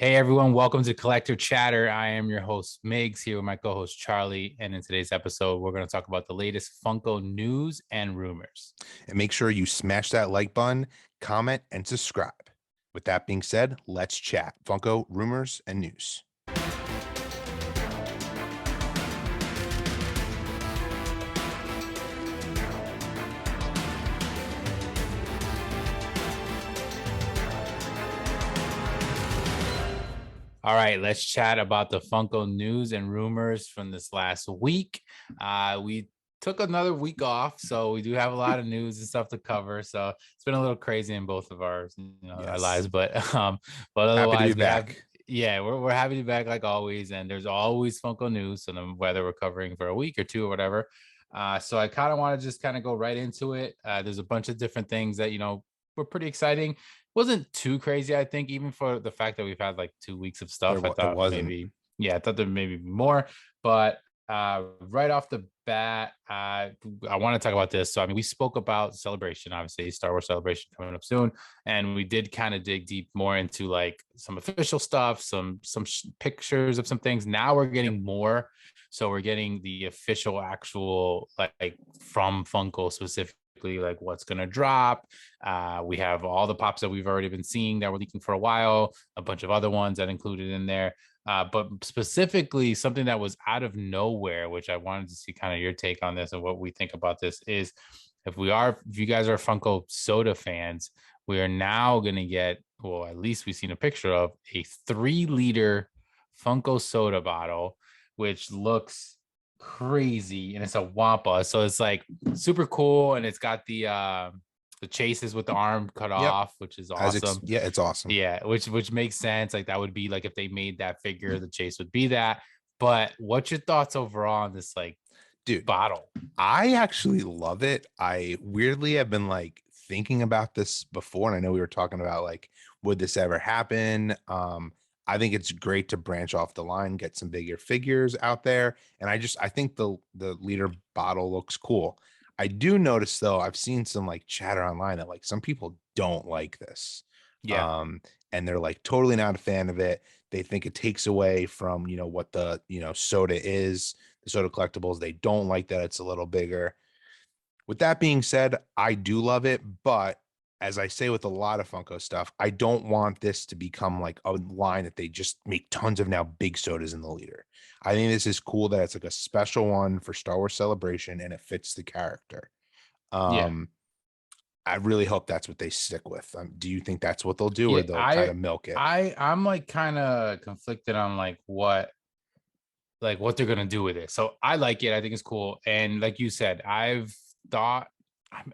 Hey everyone, welcome to Collector Chatter. I am your host Migs here with my co-host Charlie, and in today's episode, we're going to talk about the latest Funko news and rumors. And make sure you smash that like button, comment, and subscribe. With that being said, let's chat Funko rumors and news. All right, let's chat about the Funko news and rumors from this last week. We took another week off, so we do have a lot of news and stuff to cover. So it's been a little crazy in both of our our lives, but Happy to be otherwise we have back. yeah, we're happy to be back like always, and there's always Funko news. So no, whether we're covering for a week or two or whatever. So I kind of want to just kind of go right into it. There's a bunch of different things that were pretty exciting. Wasn't too crazy, I think, even for the fact that we've had like 2 weeks of stuff. I It thought wasn't. maybe, yeah, I thought there maybe more, but right off the bat, I want to talk about this. So, I mean, we spoke about Celebration, obviously, Star Wars Celebration coming up soon, and we did kind of dig deep more into like some official stuff, some pictures of some things. Now we're Yep. getting more, so we're getting the official, actual like from Funko specific, like what's going to drop. We have all the pops that we've already been seeing that were leaking for a while, a bunch of other ones that included in there. But specifically, something that was out of nowhere, which I wanted to see kind of your take on this and what we think about this is if you guys are Funko Soda fans, we are now going to get, well, at least we've seen a picture of a 3-liter Funko Soda bottle, which looks crazy, and it's a Wampa, so it's like super cool, and it's got the chases with the arm cut Yep. off, which is awesome. It's awesome. Yeah, which makes sense. Like that would be like if they made that figure, the chase would be that. But what's your thoughts overall on this like Dude, bottle? I actually love it. I weirdly have been like thinking about this before, and I know we were talking about like, would this ever happen? I think it's great to branch off the line, get some bigger figures out there, and I think the liter bottle looks cool. I do notice though, I've seen some like chatter online that like some people don't like this. Yeah, Um, and they're like totally not a fan of it. They think it takes away from, what the, soda is, the soda collectibles. They don't like that it's a little bigger. With that being said, I do love it, but as I say with a lot of Funko stuff, I don't want this to become like a line that they just make tons of now big sodas in the liter. I think this is cool that it's like a special one for Star Wars Celebration and it fits the character. yeah, Um, I really hope that's what they stick with. Do you think that's what they'll do, yeah. or they'll kind I of milk it? I I'm like kind of conflicted on like what they're gonna do with it. So I like it. I think it's cool. And like you said, I've thought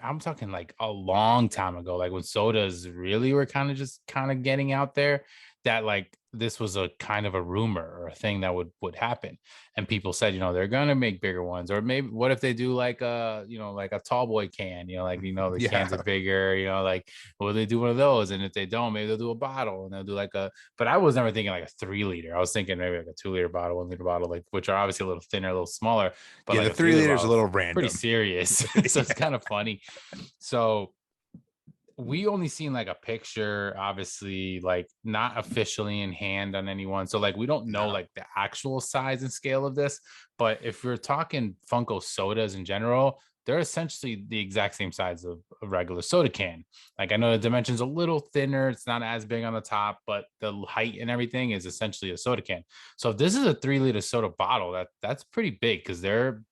I'm talking like a long time ago, like when sodas really were kind of getting out there, that like this was a kind of a rumor or a thing that would happen. And people said, they're gonna make bigger ones, or maybe what if they do like like a tall boy can, like the cans are Yeah. bigger, like will they do one of those? And if they don't, maybe they'll do a bottle and they'll do like a, but I was never thinking like a 3-liter. I was thinking maybe like a 2-liter bottle, 1-liter bottle, like which are obviously a little thinner, a little smaller, but Yeah, like the a three 3-liter liters a bottle is little pretty random. serious. So it's Yeah. kind of funny. So we only seen like a picture, obviously, like not officially in hand on anyone. So like we don't know No. like the actual size and scale of this. But if we're talking Funko sodas in general, they're essentially the exact same size of a regular soda can. Like I know the dimension's a little thinner, it's not as big on the top, but the height and everything is essentially a soda can. So if this is a 3-liter soda bottle, that's pretty big because they're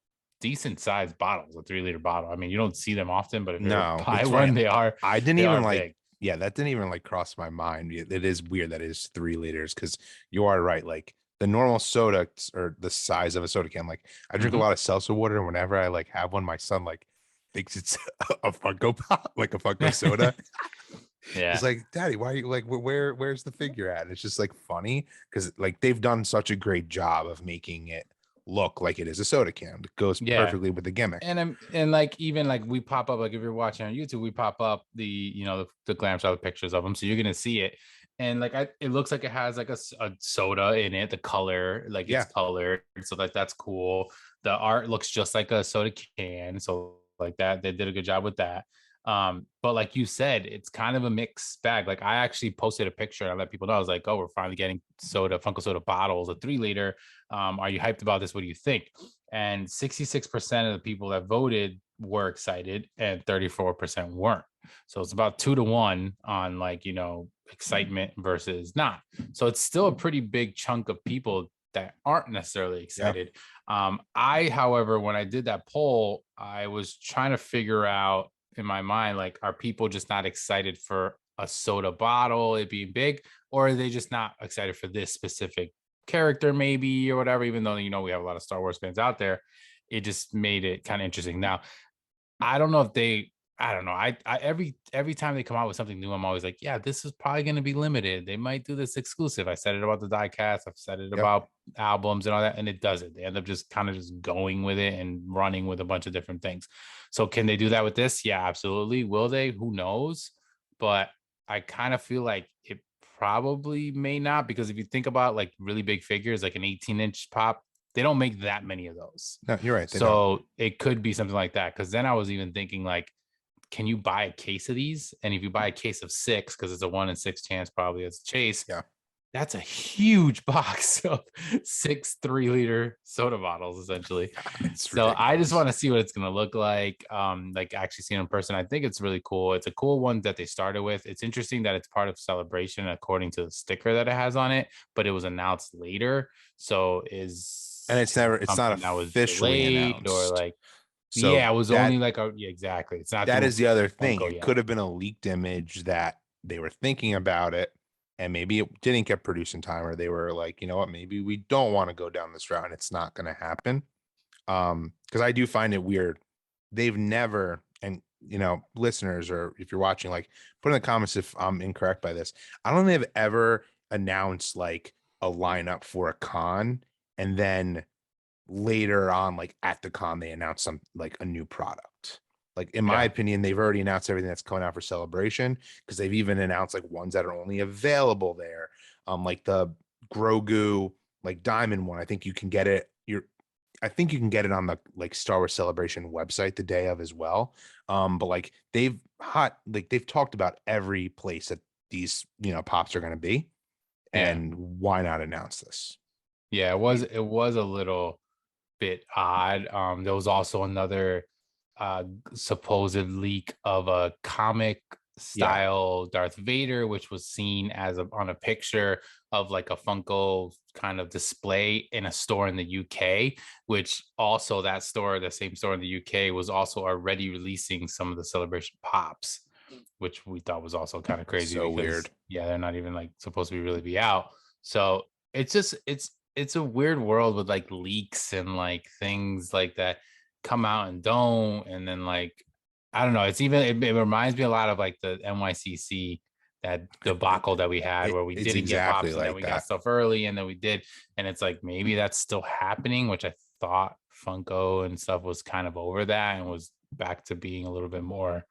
decent sized bottles, a 3-liter bottle. I mean, you don't see them often, but if you ever No, buy it's funny. one, they are I didn't they even are like, big. yeah, that didn't even like cross my mind. It is weird that it is 3 liters because you are right. Like the normal soda or the size of a soda can, like I drink a Mhm. lot of seltzer water. And whenever I like have one, my son like thinks it's a Funko Pop, like a Funko soda. He's Yeah. like, Daddy, why are you like, where's the figure at? And it's just like funny because like they've done such a great job of making it look like it is a soda can. It goes Yeah. perfectly with the gimmick. And like even like we pop up, like if you're watching on YouTube, we pop up the the glam shot pictures of them, so you're gonna see it. And like it looks like it has like a soda in it, the color, like it's Yeah. colored, so like that's cool. The art looks just like a soda can, so like that they did a good job with that. But like you said, it's kind of a mixed bag. Like I actually posted a picture and I let people know. I was like, oh, we're finally getting Funko Soda bottles, a 3 liter. Are you hyped about this? What do you think? And 66% of the people that voted were excited and 34% weren't. So it's about 2 to 1 on like, excitement versus not. So it's still a pretty big chunk of people that aren't necessarily excited. However, when I did that poll, I was trying to figure out in my mind, like, are people just not excited for a soda bottle, it being big, or are they just not excited for this specific character, maybe, or whatever? Even though, we have a lot of Star Wars fans out there, it just made it kind of interesting. Now, I don't know if I don't know. I every time they come out with something new, I'm always like, yeah, this is probably going to be limited. They might do this exclusive. I said it about the die cast. I've said it Yep. about albums and all that, and it doesn't. They end up just kind of just going with it and running with a bunch of different things. So can they do that with this? Yeah, absolutely. Will they? Who knows? But I kind of feel like it probably may not, because if you think about like really big figures, like an 18-inch pop, they don't make that many of those. No, you're right. They don't. So it could be something like that. Because then I was even thinking like, can you buy a case of these? And if you buy a case of 6, because it's a 1 in 6 chance probably as a chase, Yeah. that's a huge box of 6 3-liter soda bottles, essentially. So I just want to see what it's going to look like actually seeing in person. I think it's really cool. It's a cool one that they started with. It's interesting that it's part of Celebration according to the sticker that it has on it, but it was announced later. So And it's not officially announced, or like, so yeah, it was only like exactly. It's not that is the other thing. Funko It yet. could have been a leaked image that they were thinking about it, and maybe it didn't get produced in time, or they were like, you know what, maybe we don't want to go down this route, and it's not going to happen. Because I do find it weird. They've never, and listeners, or if you're watching, like, put in the comments if I'm incorrect by this. I don't think they've ever announced like a lineup for a con, and then later on, like at the con, they announced some like a new product. Like in my opinion, they've already announced everything that's coming out for Celebration, because they've even announced like ones that are only available there. Like the Grogu like diamond one. I think you can get it. I think you can get it on the like Star Wars Celebration website the day of as well. But like they've talked about every place that these pops are going to be, and why not announce this? Yeah, it was a little bit odd. There was also another supposed leak of a comic style Darth Vader, which was seen as on a picture of like a Funko kind of display in a store in the UK, which also that store, the same store in the UK, was also already releasing some of the Celebration pops, which we thought was also kind of crazy. So because, weird. yeah, they're not even like supposed to really be out. So it's just it's a weird world with like leaks and like things like that come out and don't, and then like I don't know. It's even it reminds me a lot of like the NYCC, that debacle that we had where we It's didn't get exactly pops and then like we that. got stuff early and then we did, and it's like maybe that's still happening, which I thought Funko and stuff was kind of over that and was back to being a little bit more,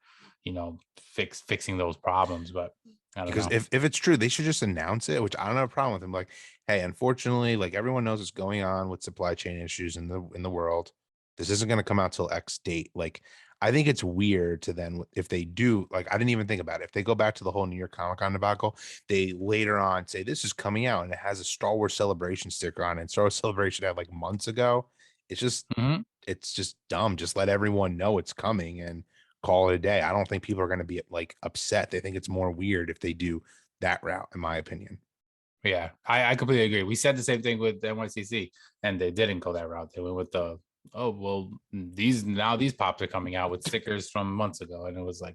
fixing those problems. But I don't Because know. if it's true, they should just announce it, which I don't have a problem with them. Like, hey, unfortunately, like everyone knows what's going on with supply chain issues in the world. This isn't going to come out till X date. Like, I think it's weird to then, if they do, like, I didn't even think about it. If they go back to the whole New York Comic Con debacle, they later on say this is coming out and it has a Star Wars Celebration sticker on it. And Star Wars Celebration had like months ago. It's just it's just dumb. Just let everyone know it's coming and call it a day. I don't think people are going to be like upset. They think it's more weird if they do that route, in my opinion. Yeah, I completely agree. We said the same thing with NYCC, and they didn't go that route. They went with the, oh well, these pops are coming out with stickers from months ago, and it was like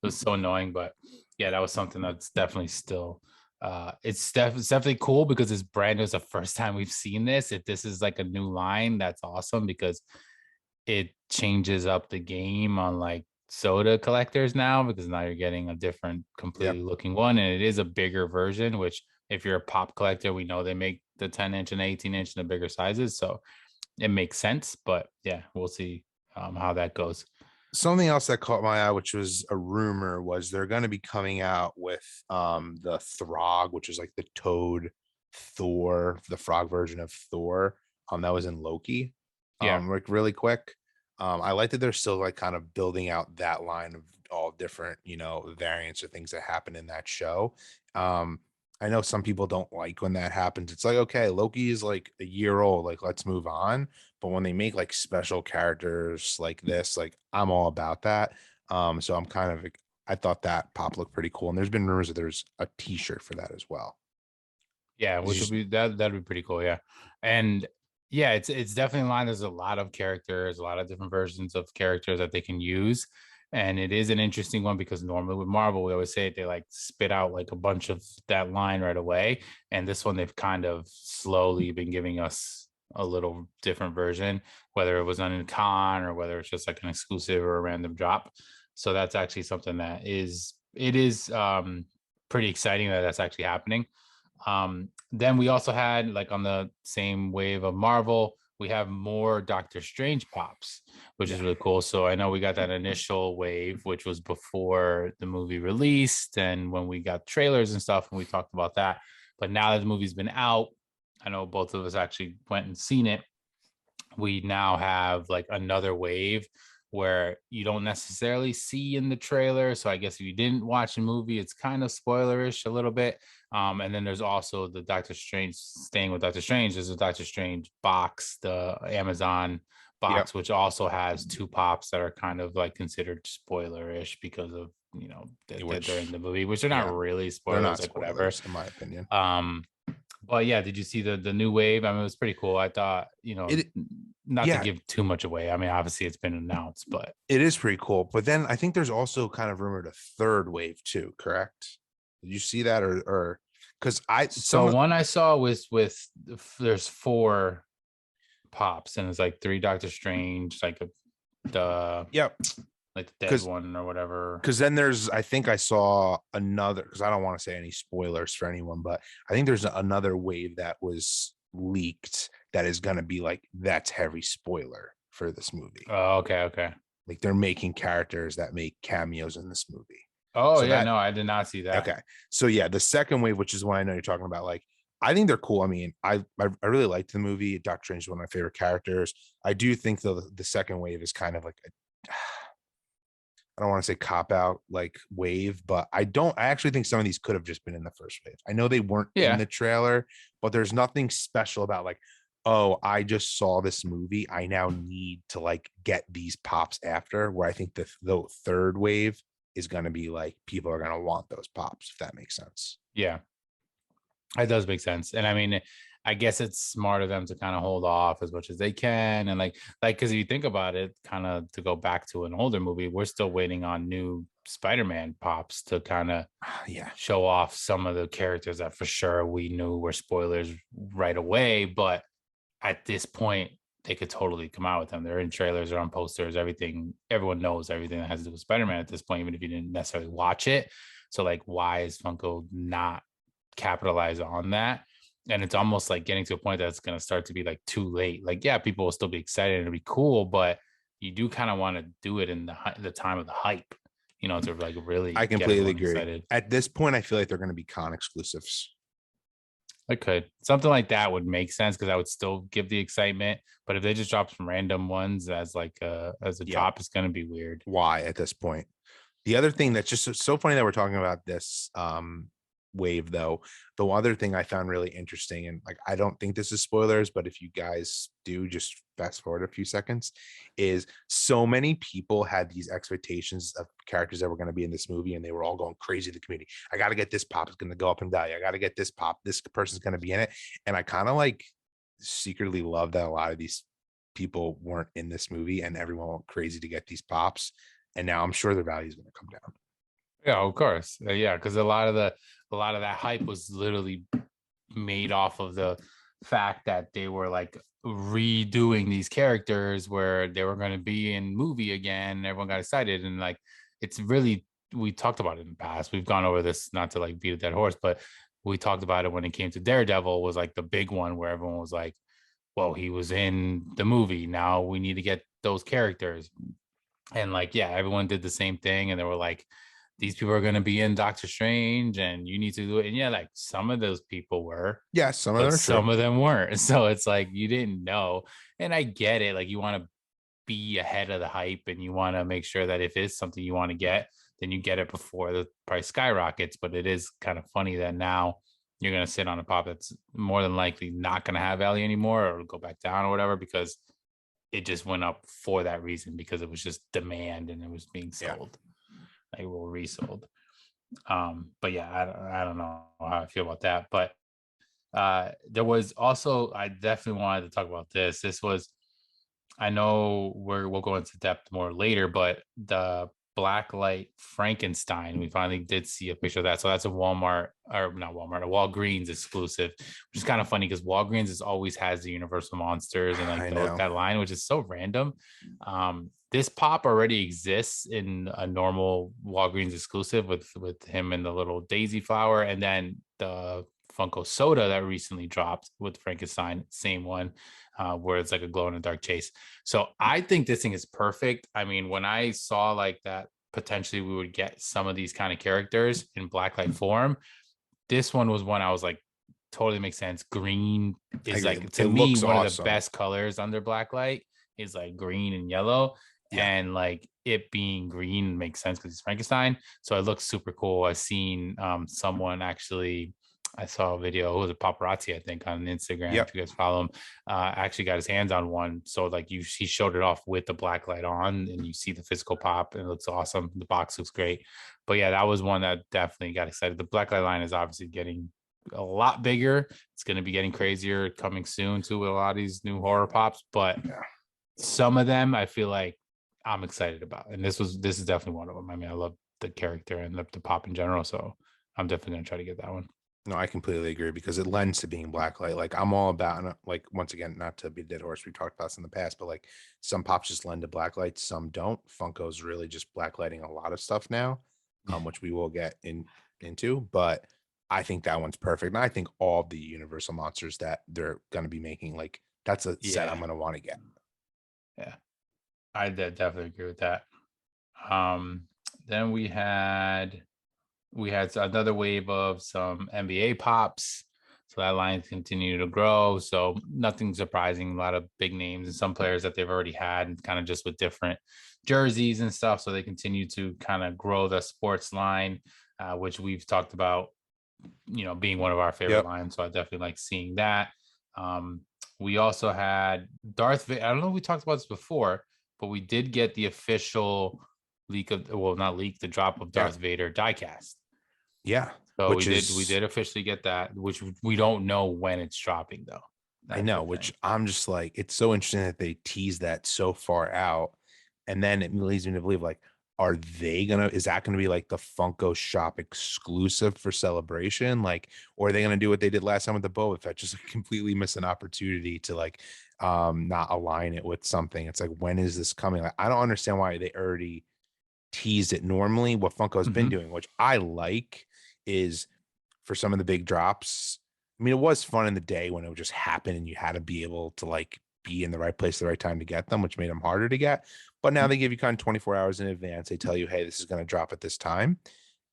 it was so annoying. But yeah, that was something that's definitely still it's definitely cool because it's brand new. It's the first time we've seen this. If this is like a new line, that's awesome because it changes up the game on like soda collectors now, because now you're getting a different completely looking one, and it is a bigger version, which if you're a pop collector, we know they make the 10-inch and 18-inch and the bigger sizes, so it makes sense. But yeah, we'll see how that goes. Something else that caught my eye, which was a rumor, was they're going to be coming out with the Throg, which is like the Toad Thor, the frog version of Thor. That was in Loki. Like really quick. I like that they're still like kind of building out that line of all different, variants or things that happen in that show. Um, I know some people don't like when that happens. It's like, okay, Loki is like a year old, like let's move on. But when they make like special characters like this, like I'm all about that. So I'm kind of I thought that pop looked pretty cool. And there's been rumors that there's a t-shirt for that as well. Yeah, Did which would you- be that'd be pretty cool. Yeah. And yeah, it's definitely a line. There's a lot of characters, a lot of different versions of characters that they can use. And it is an interesting one because normally with Marvel, we always say they like spit out like a bunch of that line right away. And this one they've kind of slowly been giving us a little different version, whether it was on a con or whether it's just like an exclusive or a random drop. So that's actually something that is pretty exciting that that's actually happening. Then we also had, like, on the same wave of Marvel, we have more Doctor Strange pops, which Yeah. is really cool. So I know we got that initial wave, which was before the movie released, and when we got trailers and stuff, and we talked about that. But now that the movie's been out, I know both of us actually went and seen it. We now have like another wave where you don't necessarily see in the trailer. So I guess if you didn't watch the movie, it's kind of spoilerish a little bit. And then there's also the Doctor Strange, staying with Doctor Strange, there's a Doctor Strange box, the Amazon Yep. box, which also has two pops that are kind of like considered spoilerish because of, that they're in Which, the movie, which are not yeah, really they're spoilers, not like whatever. spoilers in my opinion. Um, but yeah, did you see the new wave? I mean, it was pretty cool. I thought, It, not to yeah, give too much away. I mean, obviously it's been announced, but it is pretty cool. But then I think there's also kind of rumored a third wave too, correct? Did you see that or because I so some one I saw was with there's four pops and it's like three Doctor Strange, like the yep, like the dead because one or whatever. then there's I think I saw another because I don't want to say any spoilers for anyone, but I think there's another wave that was leaked that is gonna be like that's heavy spoiler for this movie. Oh, okay, okay. Like they're making characters that make cameos in this movie. Oh So yeah, that no, I did not see that. okay. So yeah, the second wave, which is what I know you're talking about, like I think they're cool. I mean, I really liked the movie. Doctor Strange is one of my favorite characters. I do think though the second wave is kind of like I don't want to say cop out like wave, but I actually think some of these could have just been in the first wave. I know they weren't in Yeah. the trailer, but there's nothing special about like, oh, I just saw this movie. I now need to like get these pops after where I think the third wave is going to be like people are going to want those pops, if that makes sense. Yeah. It does make sense. And I mean, I guess it's smart of them to kind of hold off as much as they can. And like, because if you think about it, kind of to go back to an older movie, we're still waiting on new Spider-Man pops to kind of Yeah. show off some of the characters that for sure we knew were spoilers right away. But at this point, they could totally come out with them. They're in trailers, they're on posters, everything. Everyone knows everything that has to do with Spider-Man at this point, even if you didn't necessarily watch it. So, like, why is Funko not capitalize on that? And it's almost like getting to a point that's going to start to be like too late. Like, yeah, people will still be excited and it'll be cool, but you do kind of want to do it in the time of the hype, to like really I get completely everyone agree. excited. At this point, I feel like they're going to be con exclusives. I could. Something like that would make sense because I would still give the excitement. But if they just drop some random ones as like as a Yeah. drop, it's gonna be weird. Why at this point? The other thing that's just so funny that we're talking about this wave though, the other thing I found really interesting, and like I don't think this is spoilers, but if you guys do, just fast forward a few seconds, is so many people had these expectations of characters that were going to be in this movie and they were all going crazy in the community. I got to get this pop, it's going to go up in value. I got to get this pop, this person's going to be in it. And I kind of like secretly love that a lot of these people weren't in this movie and everyone went crazy to get these pops. And now I'm sure their value is going to come down. Yeah, of course. Yeah, because a lot of that hype was literally made off of the fact that they were like redoing these characters where they were going to be in movie again. And everyone got excited, and like it's really, we talked about it in the past. We've gone over this, not to like beat a dead horse, but we talked about it when it came to Daredevil, was like the big one where everyone was like, well, he was in the movie, now we need to get those characters. And like, yeah, everyone did the same thing, and they were like, these people are going to be in Doctor Strange and you need to do it. And yeah, like some of those people were, Yeah, some of but them are some true. of them weren't. So it's like you didn't know. And I get it. Like you want to be ahead of the hype and you want to make sure that if it's something you want to get, then you get it before the price skyrockets. But it is kind of funny that now you're going to sit on a pop that's more than likely not going to have value anymore or go back down or whatever, because it just went up for that reason, because it was just demand and it was being sold, like, well, resold. But yeah, I don't know how I feel about that. But there was also, I definitely wanted to talk about this. This was, I know we'll go into depth more later, but the Blacklight Frankenstein, we finally did see a picture of that. So that's a Walmart, or not Walmart, a Walgreens exclusive, which is kind of funny because Walgreens is always has the Universal Monsters and like that line, which is so random. This pop already exists in a normal Walgreens exclusive with him and the little daisy flower, and then the Funko Soda that recently dropped with Frankenstein, same one, where it's like a glow in the dark chase. So I think this thing is perfect. I mean, when I saw like that potentially we would get some of these kind of characters in blacklight form, this one was one I was like, totally makes sense. Green is like, to me, one of the best colors under blacklight is like green and yellow. And like it being green makes sense because it's Frankenstein. So it looks super cool. I've seen someone actually, I saw a video, it was a paparazzi, I think, on Instagram. If you guys follow him, actually got his hands on one. So like he showed it off with the black light on, and you see the physical pop, and it looks awesome. The box looks great. But yeah, that was one that definitely got excited. The blacklight line is obviously getting a lot bigger. It's going to be getting crazier coming soon too with a lot of these new horror pops. But some of them I feel like I'm excited about, and this is definitely one of them. I mean, I love the character and the pop in general, so I'm definitely going to try to get that one. No, I completely agree because it lends to being blacklight. Like I'm all about, and like once again, not to be a dead horse, we talked about this in the past, but like some pops just lend to blacklight, some don't. Funko's really just blacklighting a lot of stuff now, which we will get into. But I think that one's perfect, and I think all the Universal monsters that they're going to be making, like that's a set I'm going to want to get. Yeah, I definitely agree with that. Then we had another wave of some NBA pops. So that line continued to grow. So nothing surprising. A lot of big names and some players that they've already had, and kind of just with different jerseys and stuff. So they continue to kind of grow the sports line, which we've talked about, being one of our favorite lines. So I definitely like seeing that. We also had Darth Vader. I don't know if we talked about this before, but we did get the official leak of, well, not leak, the drop of Darth Vader diecast. Yeah. So we did officially get that, which we don't know when it's dropping though. I know, which I'm just like, it's so interesting that they tease that so far out. And then it leads me to believe, like, is that gonna be like the Funko shop exclusive for Celebration? Like, or are they gonna do what they did last time with the Boba Fett, just like completely miss an opportunity to like not align it with something? It's like, when is this coming? Like, I don't understand why they already teased it. Normally what Funko's been doing, which I like, is for some of the big drops. I mean, it was fun in the day when it would just happen and you had to be able to like be in the right place at the right time to get them, which made them harder to get. But now they give you kind of 24 hours in advance. They tell you, hey, this is going to drop at this time.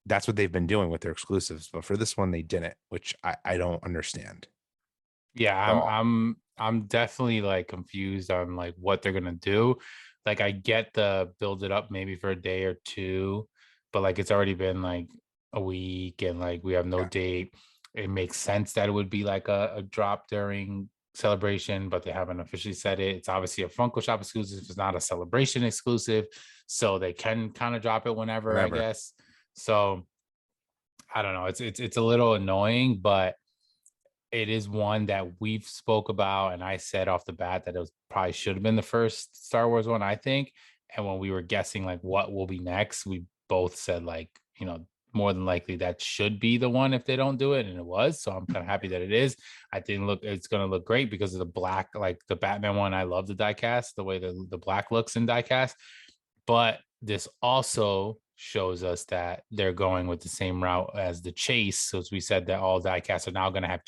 That's what they've been doing with their exclusives. But for this one, they didn't, which I don't understand. Yeah, I'm definitely like confused on like what they're gonna do. Like I get the build it up maybe for a day or two, but like it's already been like a week and like we have no date. It makes sense that it would be like a drop during Celebration, but they haven't officially said it. It's obviously a Funko Shop exclusive. It's not a Celebration exclusive, so they can kind of drop it whenever, I guess. So I don't know. It's a little annoying, but it is one that we've spoke about, and I said off the bat that it was probably should have been the first Star Wars one, I think. And when we were guessing like what will be next, we both said like, more than likely that should be the one if they don't do it, and it was. So I'm kind of happy that it is. I think it's going to look great because of the black, like the Batman one. I love the diecast, the way the black looks in diecast. But this also shows us that they're going with the same route as the chase. So as we said, that all diecasts are now going to have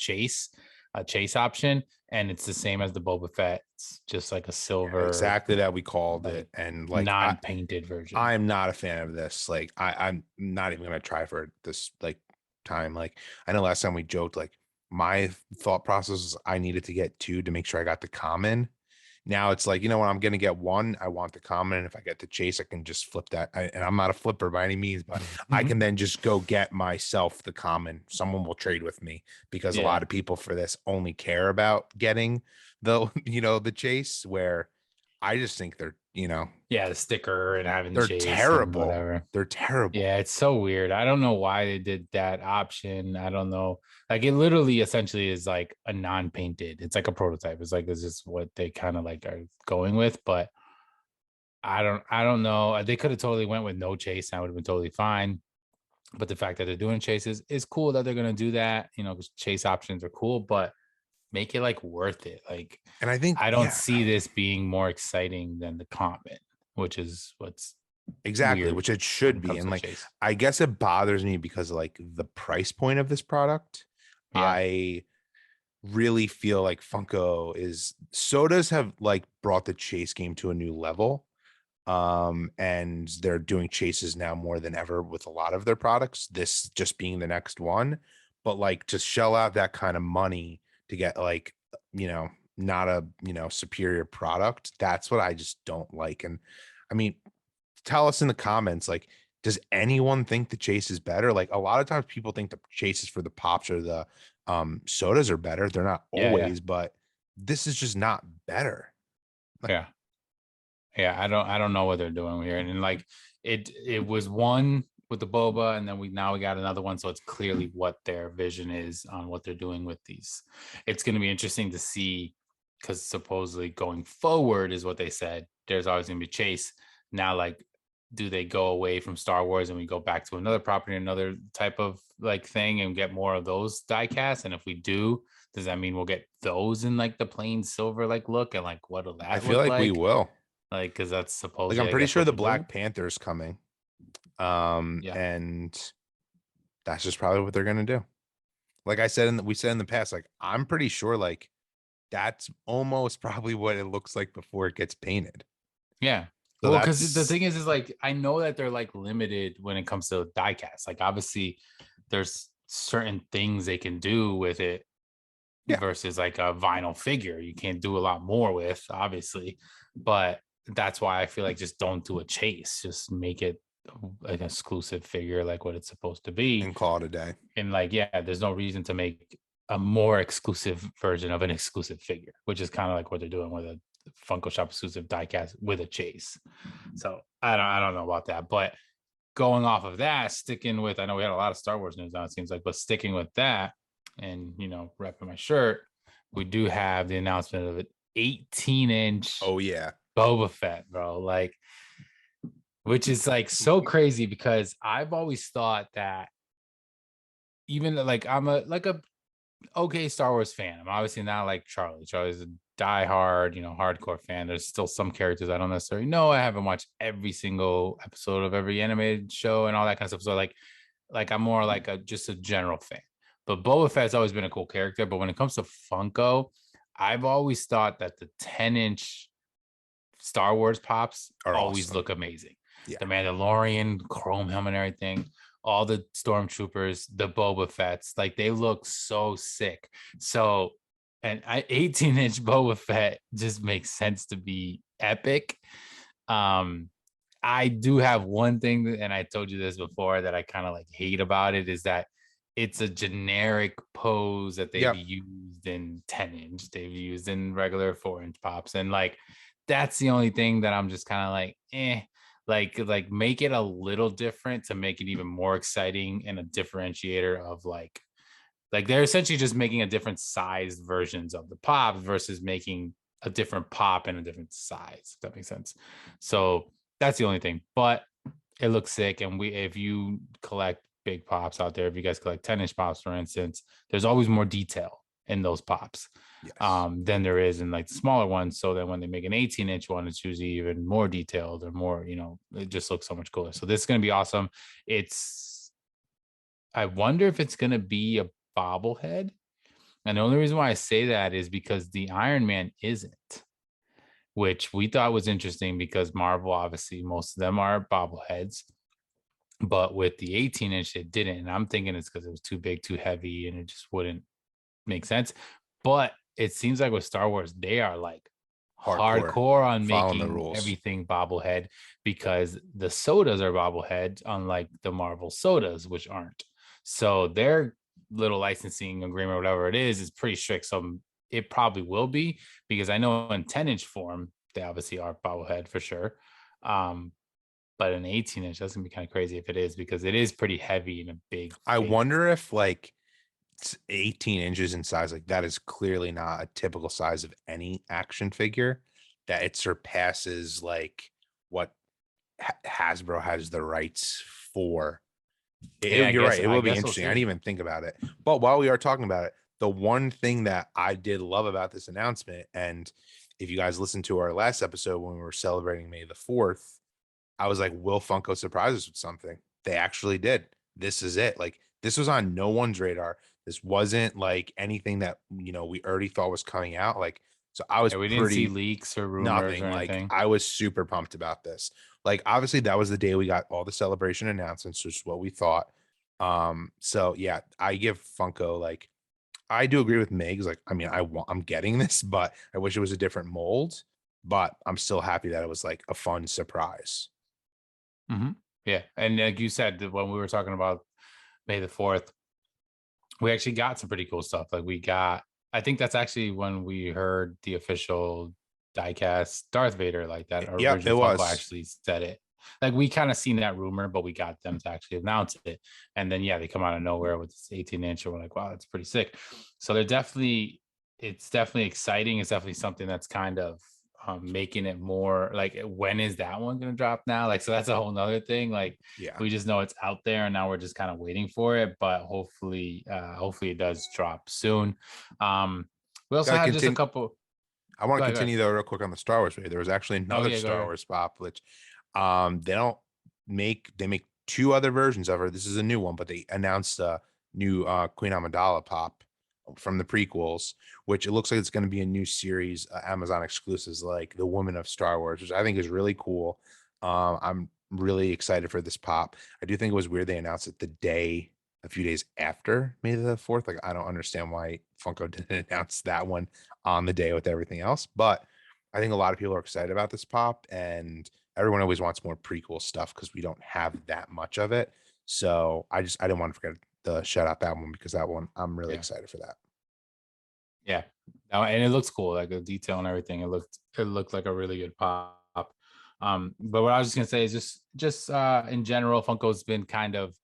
a chase option, and it's the same as the Boba Fett. It's just like a silver, exactly that we called it, and like non-painted version. I'm not a fan of this. Like I'm not even gonna try for this like time. Like I know last time we joked, like my thought process was I needed to get two to make sure I got the common. Now it's like, you know what, I'm gonna get one. I want the common, and if I get the chase, I can just flip that. And I'm not a flipper by any means, but I can then just go get myself the common. Someone will trade with me because a Yeah. lot of people for this only care about getting the the chase. Where I just think they're Yeah, the sticker and having they're chase and terrible. whatever. They're terrible. Yeah, it's so weird. I don't know why they did that option. I don't know. Like it literally essentially is like a non-painted. It's like a prototype. It's like this is what they kind of like are going with, but I don't know. They could have totally went with no chase and I would have been totally fine. But the fact that they're doing chases is cool that they're gonna do that, because chase options are cool, but make it like worth it. Like And I think, I don't yeah, see this being more exciting than the common, which is what's exactly, weird which it when should it be. comes And to like, chase. I guess it bothers me because like the price point of this product, Yeah. I really feel like Funko is sodas have like brought the chase game to a new level. And they're doing chases now more than ever with a lot of their products, this just being the next one. But like to shell out that kind of money to get like, not a, superior product, that's what I just don't like. And I mean, tell us in the comments, like, does anyone think the chase is better? Like a lot of times people think the chases for the pops or the sodas are better. They're not Yeah, yeah, always, but this is just not better. Like, yeah. Yeah, I don't know what they're doing here. And like it was one with the boba, and then we got another one. So it's clearly what their vision is on what they're doing with these. It's gonna be interesting to see because supposedly going forward is what they said. There's always gonna be chase. Now, like, do they go away from Star Wars and we go back to another property, another type of like thing and get more of those die casts? And if we do, does that mean we'll get those in like the plain silver like look? And like what'll I that feel look like we like? will. Like, because that's Like I'm supposedly, I pretty guess, sure what the they're doing. Black Panther's coming. Yeah. And that's just probably what they're gonna do. Like I said, we said in the past, like I'm pretty sure like that's almost probably what it looks like before it gets painted. Yeah. So Well, because the that's thing is like, I know that they're like limited when it comes to die cast. Like, obviously, there's certain things they can do with it yeah. versus like a vinyl figure. You can't do a lot more with, obviously. But that's why I feel like just don't do a chase. Just make it an exclusive figure like what it's supposed to be. And call it a day. And like, yeah, there's no reason to make a more exclusive version of an exclusive figure, which is kind of like what they're doing with a Funko Shop exclusive diecast with a chase. So I don't know about that, but going off of that, sticking with, I know we had a lot of Star Wars news now, it seems like, but sticking with that and repping my shirt, we do have the announcement of an 18-inch Oh yeah. Boba Fett, bro. Like, which is like so crazy because I've always thought that even like I'm a okay Star Wars fan. I'm obviously not like Charlie. Charlie's a diehard, hardcore fan. There's still some characters I don't necessarily know. I haven't watched every single episode of every animated show and all that kind of stuff. So like I'm more like just a general fan. But Boba Fett's always been a cool character. But when it comes to Funko, I've always thought that the 10-inch Star Wars pops Are always awesome. look amazing. Yeah. The Mandalorian, chrome helmet, and everything, all the stormtroopers, the Boba Fett's, like they look so sick. So, and 18-inch Boba Fett just makes sense to be epic. Um, I do have one thing, and I told you this before, that I kind of like hate about it is that it's a generic pose that they've Yep. used in 10-inch, they've used in regular 4-inch pops, and like that's the only thing that I'm just kind of like, like make it a little different to make it even more exciting and a differentiator of like they're essentially just making a different size versions of the pop versus making a different pop and a different size, if that makes sense. So that's the only thing, but it looks sick. And if you collect big pops out there, if you guys collect 10-inch pops, for instance, there's always more detail in those pops Yes. than there is in like the smaller ones. So then when they make an 18-inch one, it's usually even more detailed or more, it just looks so much cooler. So this is going to be awesome. I wonder if it's going to be a bobblehead. And the only reason why I say that is because the Iron Man isn't, which we thought was interesting because Marvel, obviously, most of them are bobbleheads. But with the 18-inch, it didn't. And I'm thinking it's because it was too big, too heavy, and it just wouldn't make sense. But it seems like with Star Wars, they are like hardcore on following the making rules. everything bobblehead, because the sodas are bobblehead, unlike the Marvel sodas, which aren't. So their little licensing agreement, whatever it is pretty strict. So it probably will be, because I know in 10-inch form, they obviously are bobblehead for sure. But an 18-inch, that's gonna be kind of crazy if it is, because it is pretty heavy and a big. I wonder if like 18 inches in size, like that is clearly not a typical size of any action figure, that it surpasses like what Hasbro has the rights for. Yeah, You're right. It will be we'll interesting. I see. didn't even think about it. But while we are talking about it, the one thing that I did love about this announcement, and if you guys listened to our last episode when we were celebrating May the 4th, I was like, will Funko surprise us with something? They actually did. This is it. Like, this was on no one's radar. This wasn't like anything that, we already thought was coming out. Like, so I was We didn't see pretty leaks or rumors nothing. or Like, anything. I was super pumped about this. Like, obviously, that was the day we got all the celebration announcements, which is what we thought. So yeah, I give Funko, like, I do agree with Migs. Like, I mean, I'm getting this, but I wish it was a different mold. But I'm still happy that it was like a fun surprise. Yeah, and like you said, when we were talking about May the 4th, we actually got some pretty cool stuff. Like I think that's actually when we heard the official diecast Darth Vader, like that Yep, it original Funko was. actually said it. Like, we kind of seen that rumor, but we got them to actually announce it. And then, yeah, they come out of nowhere with this 18-inch, and we're like, wow, that's pretty sick. So it's definitely exciting. It's definitely something that's kind of making it more like, when is that one going to drop now? Like, so that's a whole nother thing. Like, Yeah. we just know it's out there, and now we're just kind of waiting for it. But hopefully it does drop soon. We also Gotta had just a continue. couple. I want Go to ahead, go ahead. continue though, real quick on the Star Wars video. There was actually Oh another yeah, go Star ahead. Wars pop, which they make two other versions of her. This is a new one, but they announced a new Queen Amidala pop from the prequels, which it looks like it's going to be a new series, Amazon exclusives, like the Women of Star Wars, which I think is really cool. I'm really excited for this pop. I do think it was weird they announced it a few days after May the 4th. Like, I don't understand why Funko didn't announce that one on the day with everything else, but I think a lot of people are excited about this pop, and everyone always wants more prequel stuff because we don't have that much of it. So I didn't want to forget the shout out that one, because that one I'm really Yeah. excited for that. Yeah. And it looks cool, like the detail and everything. It looked like a really good pop. But what I was just gonna say is just in general, Funko's been kind of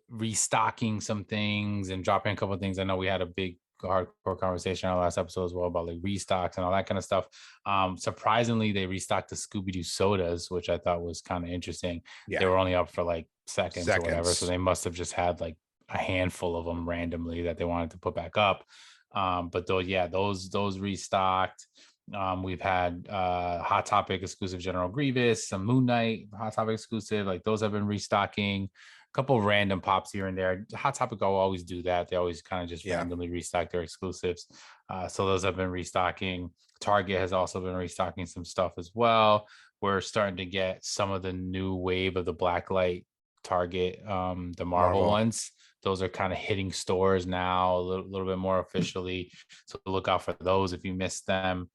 restocking some things and dropping a couple of things. I know we had a big hardcore conversation on our last episode as well about like restocks and all that kind of stuff. Surprisingly, they restocked the Scooby-Doo sodas, which I thought was kind of interesting. Yeah. They were only up for like seconds or whatever, so they must have just had like a handful of them randomly that they wanted to put back up. But those restocked. We've had Hot Topic exclusive General Grievous, some Moon Knight Hot Topic exclusive, like those have been restocking. A couple of random pops here and there. Hot Topic will always do that. They always kind of just randomly restock their exclusives. So those have been restocking. Target has also been restocking some stuff as well. We're starting to get some of the new wave of the Blacklight Target, the Marvel ones. Those are kind of hitting stores now a little bit more officially. So look out for those if you missed them.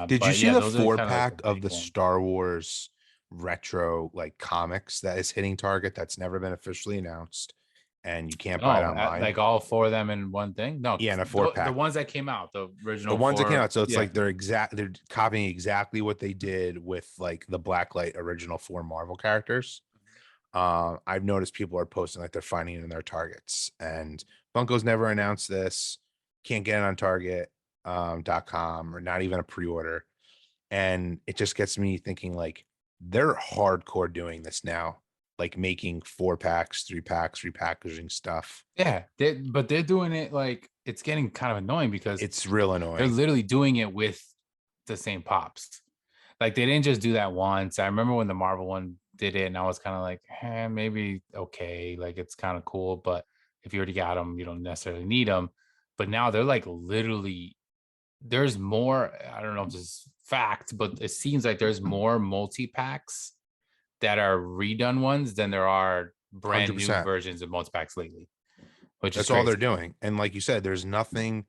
Did you see the 4-pack of the ones. Star Wars retro like comics that is hitting Target that's never been officially announced, and you can't buy it online? Like all four of them in one thing? No, yeah, in a 4-pack. The ones that came out, the original, the ones that came out. So it's yeah. like they're copying exactly what they did with like the Blacklight original 4 Marvel characters. I've noticed people are posting like they're finding it in their Targets, and Funko's never announced this. Can't get it on Target.com or not even a pre-order. And it just gets me thinking, like, they're hardcore doing this now, like making 4-packs, 3-packs, repackaging stuff. Yeah, but they're doing it like it's getting kind of annoying because it's real annoying. They're literally doing it with the same pops. Like, they didn't just do that once. I remember when the Marvel one did it, and I was kind of like, maybe okay, like it's kind of cool, but if you already got them, you don't necessarily need them. But now they're like literally, there's more. I don't know if this is fact, but it seems like there's more multi-packs that are redone ones than there are brand 100%. new versions of multi-packs lately. That's all they're doing. And like you said, there's nothing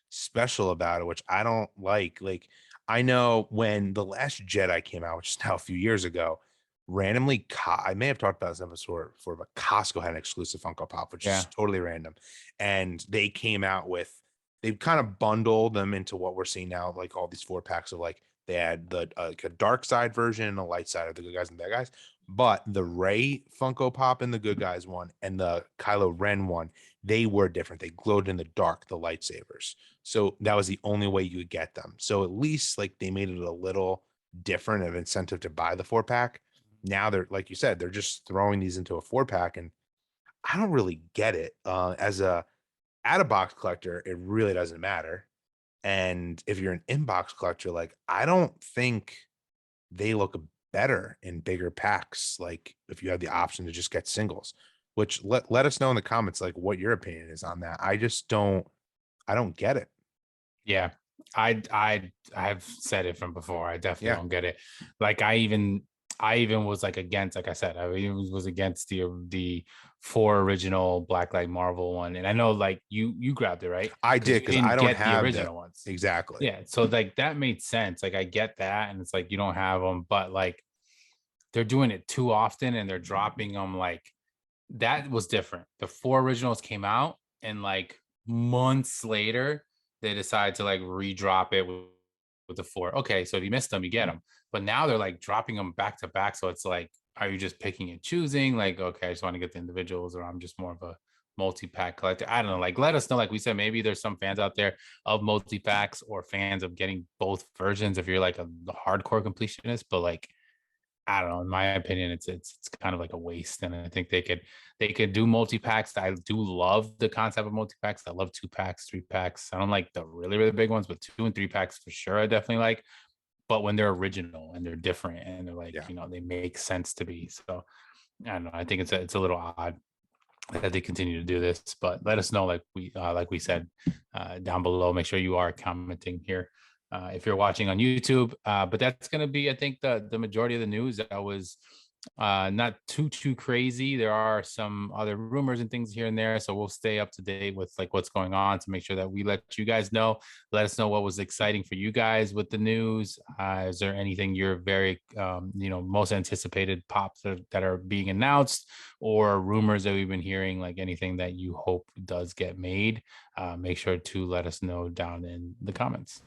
special about it, which I don't like. Like, I know when The Last Jedi came out, which is now a few years ago, randomly, I may have talked about this episode before, but Costco had an exclusive Funko Pop, which Yeah. is totally random. And they came out with, they've kind of bundled them into what we're seeing now, like all these 4 packs of like, they had the like a dark side version and a light side of the good guys and bad guys. But the Rey Funko Pop in the good guys one and the Kylo Ren one, they were different. They glowed in the dark, the lightsabers. So that was the only way you would get them. So at least like they made it a little different of incentive to buy the 4 pack. Now they're, like you said, they're just throwing these into a 4 pack, and I don't really get it. As a out of box collector, it really doesn't matter. And if you're an inbox collector, like I don't think they look better in bigger packs. Like if you have the option to just get singles, which let us know in the comments like what your opinion is on that. I don't get it. Yeah. I've said it from before. I definitely Yeah. don't get it. Like I even was like against, like I said, I even was against the 4 original Blacklight Marvel one. And I know like you grabbed it, right? I 'Cause did you because I didn't don't get the have that. original ones. Exactly. Yeah. So like that made sense. Like I get that. And it's like you don't have them, but like they're doing it too often and they're dropping them like that was different. The 4 originals came out and like months later they decided to like redrop it with the 4. Okay, so if you missed them, you get them. But now they're like dropping them back to back. So it's like, are you just picking and choosing? Like, okay, I just want to get the individuals, or I'm just more of a multi-pack collector. I don't know. Like, let us know. Like we said, maybe there's some fans out there of multi-packs or fans of getting both versions if you're like a hardcore completionist, but like I don't know. In my opinion, it's kind of like a waste, and I think they could do multi packs. I do love the concept of multi packs. I love 2 packs, 3 packs. I don't like the really big ones, but 2 and 3 packs for sure. I definitely like. But when they're original and they're different and they're like Yeah. they make sense to be. So I don't know. I think it's a little odd that they continue to do this, but let us know like we said down below. Make sure you are commenting here if you're watching on YouTube. But that's going to be, I think, the majority of the news. That was not too crazy. There are some other rumors and things here and there, so we'll stay up to date with like what's going on to make sure that we let you guys know. Let us know what was exciting for you guys with the news. Is there anything you're very most anticipated pops that are being announced, or rumors that we've been hearing, like anything that you hope does get made? Make sure to let us know down in the comments.